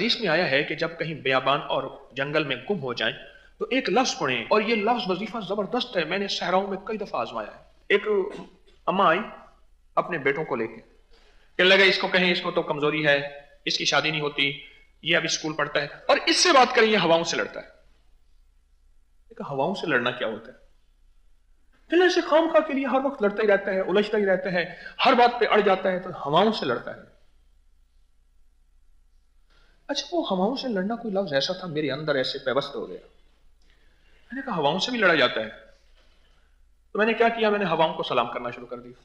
حدیث میں آیا ہے کہ جب کہیں بیابان اور جنگل میں گم ہو جائیں تو ایک لفظ پڑھیں، اور یہ لفظ وظیفہ زبردست ہے، میں نے صحراؤں میں کئی دفعہ آزمایا ہے۔ ایک اماں آئی اپنے بیٹوں کو لے کے، کہنے لگا اس کو کہیں اس کو تو کمزوری ہے، اس کی شادی نہیں ہوتی، یہ اب اسکول پڑھتا ہے، اور اس سے بات کریں یہ ہواؤں سے لڑتا ہے۔ ہواؤں سے لڑنا کیا ہوتا ہے؟ دل ایسے خام خواہ کے لیے ہر وقت لڑتا ہی رہتا ہے، الجھتا ہی رہتا ہے، ہر بات پہ اڑ جاتا ہے، تو ہواؤں سے لڑتا ہے۔ اچھا وہ ہواؤں سے لڑنا کوئی لفظ ایسا تھا میرے اندر ایسے پیوست ہو گیا، میں نے کہا ہواؤں سے بھی لڑا جاتا ہے، تو میں نے کیا کیا، میں نے ہواؤں کو سلام کرنا شروع کر دیا۔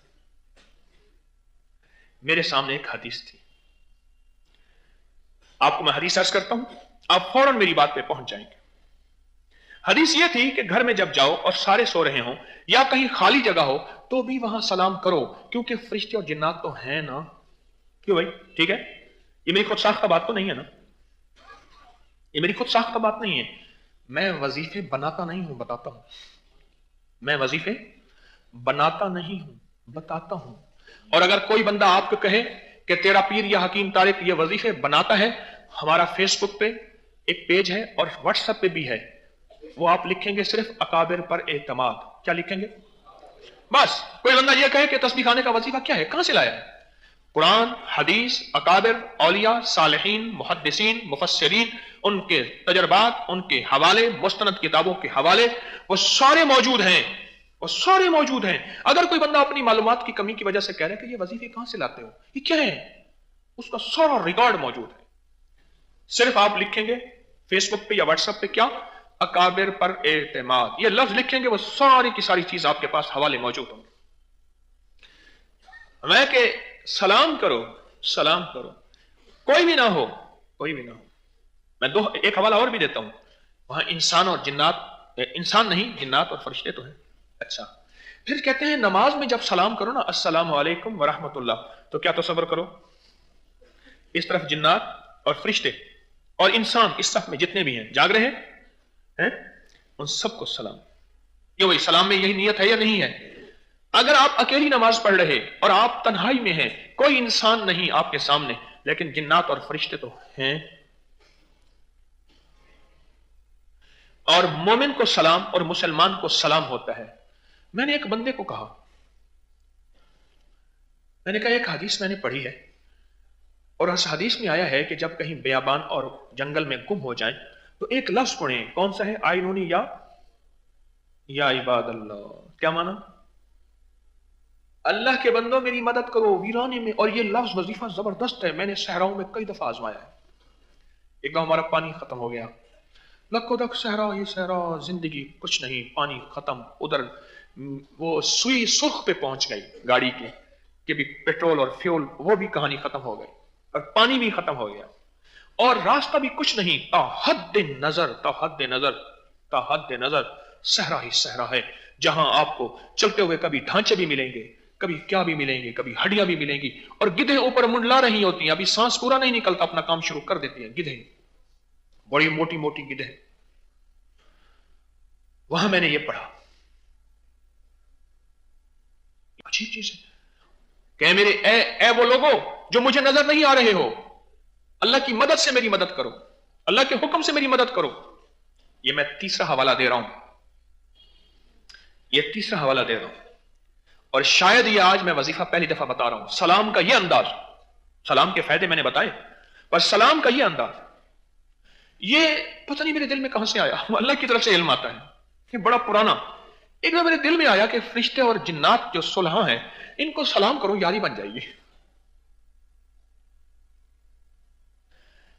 میرے سامنے ایک حدیث تھی، آپ کو میں حدیث عرض کرتا ہوں، آپ فوراً میری بات پہ پہنچ جائیں گے۔ حدیث یہ تھی کہ گھر میں جب جاؤ اور سارے سو رہے ہوں یا کہیں خالی جگہ ہو تو بھی وہاں سلام کرو، کیونکہ فرشتے اور جنات تو ہیں نا۔ کیوں بھائی؟ ٹھیک ہے، یہ میری خود ساختہ بات تو نہیں ہے نا، یہ میری خود ساختہ بات نہیں ہے، میں وظیفے بناتا نہیں ہوں، بتاتا ہوں۔ میں وظیفے بناتا نہیں ہوں، بتاتا ہوں۔ اور اگر کوئی بندہ آپ کو کہے کہ تیرا پیر یا حکیم طارق یہ وظیفے بناتا ہے، ہمارا فیس بک پہ ایک پیج ہے اور واٹس ایپ پہ بھی ہے، وہ آپ لکھیں گے صرف اکابر پر اعتماد۔ کیا لکھیں گے؟ بس کوئی بندہ یہ کہے کہ تسبیح خانے کا وظیفہ کیا ہے، کہاں سے لایا ہے؟ قرآن، حدیث، اکابر، اولیاء، صالحین، محدثین، مفسرین، ان کے تجربات، ان کے حوالے، مستند کتابوں کے حوالے، وہ سارے موجود ہیں، وہ سارے موجود ہیں۔ اگر کوئی بندہ اپنی معلومات کی کمی کی وجہ سے کہہ رہا ہے کہ یہ وظیفے کہاں سے لاتے ہو، یہ کیا ہے، اس کا سارا ریکارڈ موجود ہے۔ صرف آپ لکھیں گے فیس بک پہ یا واٹس ایپ پہ کیا، اکابر پر اعتماد، یہ لفظ لکھیں گے، وہ ساری کی ساری چیز آپ کے پاس حوالے موجود ہوں گے۔ میں کہ سلام کرو، سلام کرو، کوئی بھی نہ ہو، کوئی بھی نہ ہو۔ میں ایک حوالہ اور بھی دیتا ہوں، وہاں انسان اور جنات، انسان نہیں جنات اور فرشتے تو ہیں۔ اچھا پھر کہتے ہیں نماز میں جب سلام کرو نا، السلام علیکم ورحمۃ اللہ، تو کیا تصور کرو، اس طرف جنات اور فرشتے اور انسان اس صف میں جتنے بھی ہیں جاگ رہے ہیں، ان سب کو سلام۔ یہ وہی سلام میں یہی نیت ہے یا نہیں ہے؟ اگر آپ اکیلی نماز پڑھ رہے اور آپ تنہائی میں ہیں، کوئی انسان نہیں آپ کے سامنے، لیکن جنات اور فرشتے تو ہیں، اور مومن کو سلام اور مسلمان کو سلام ہوتا ہے۔ میں نے ایک بندے کو کہا، میں نے کہا ایک حدیث میں نے پڑھی ہے، اور اس حدیث میں آیا ہے کہ جب کہیں بیابان اور جنگل میں گم ہو جائیں تو ایک لفظ پڑھیں، کون سا ہے؟ آئینونی یا عباد اللہ۔ کیا مانا؟ اللہ کے بندوں میری مدد کرو ویرانے میں، اور یہ لفظ وظیفہ زبردست ہے، میں نے صحراؤں میں کئی دفعہ آزمایا ہے۔ ایک دفعہ ہمارا پانی ختم ہو گیا، لکھو دک صحرا، یہ صحرا زندگی کچھ نہیں، پانی ختم، ادھر وہ سوئی سرخ پہ پہنچ گئی گاڑی کے کہ بھی پیٹرول اور فیول، وہ بھی کہانی ختم ہو گئی، اور پانی بھی ختم ہو گیا، اور راستہ بھی کچھ نہیں، تا حد نظر، تا حد نظر، تا حد نظر صحرا ہی صحرا ہے، جہاں آپ کو چلتے ہوئے کبھی ڈھانچے بھی ملیں گے، کبھی کیا بھی ملیں گے، کبھی ہڈیاں بھی ملیں گی، اور گدھے اوپر منڈلا رہی ہوتی ہیں، ابھی سانس پورا نہیں نکلتا اپنا کام شروع کر دیتی ہیں گدھے، بڑی موٹی موٹی گدھے۔ وہاں میں نے یہ پڑھا، عجیب چیز ہے کہ میرے اے وہ لوگوں جو مجھے نظر نہیں آ رہے ہو، اللہ کی مدد سے میری مدد کرو، اللہ کے حکم سے میری مدد کرو۔ یہ میں تیسرا حوالہ دے رہا ہوں، یہ تیسرا حوالہ دے رہا ہوں، اور شاید یہ آج میں وظیفہ پہلی دفعہ بتا رہا ہوں۔ سلام کا یہ انداز، سلام کے فائدے میں نے بتائے، پر سلام کا یہ انداز، یہ پتہ نہیں میرے دل میں کہاں سے آیا، اللہ کی طرف سے علم آتا ہے، یہ بڑا پرانا۔ ایک دفعہ میرے دل میں آیا کہ فرشتے اور جنات جو صلحاء ہیں، ان کو سلام کرو، یاری بن جائے گی۔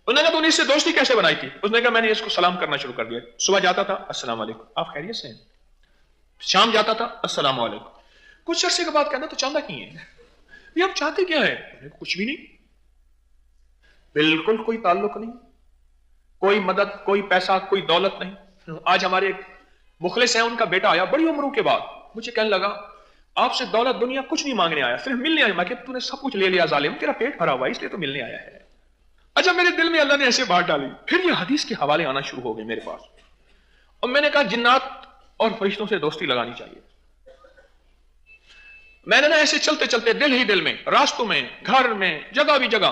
انہوں نے کہا تو نے اس سے دوستی کیسے بنائی تھی؟ اس نے کہا میں نے اس کو سلام کرنا شروع کر دیا، صبح جاتا تھا السلام علیکم، آپ خیریت سے ہیں؟ شام جاتا تھا السلام علیکم۔ کچھ عرصے کے بعد کہنا تو چاہتا کی ہے یہ، آپ چاہتے کیا ہے؟ کچھ بھی نہیں، بالکل کوئی تعلق نہیں، کوئی مدد، کوئی پیسہ، کوئی دولت نہیں۔ آج ہمارے ایک مخلص ہیں، ان کا بیٹا آیا بڑی عمروں کے بعد، مجھے کہنے لگا آپ سے دولت دنیا کچھ نہیں مانگنے آیا، صرف ملنے آیا۔ میں کہ تو نے سب کچھ لے لیا ظالم، تیرا پیٹ بھرا ہوا ہے اس لیے تو ملنے آیا ہے۔ اچھا میرے دل میں اللہ نے ایسے بات ڈالی، پھر یہ حدیث کے حوالے آنا شروع ہو گئے میرے پاس، اور میں نے کہا جنات اور فرشتوں سے دوستی لگانی چاہیے۔ میں نے نا ایسے چلتے چلتے دل ہی دل میں، راستوں میں، گھر میں، جگہ بھی جگہ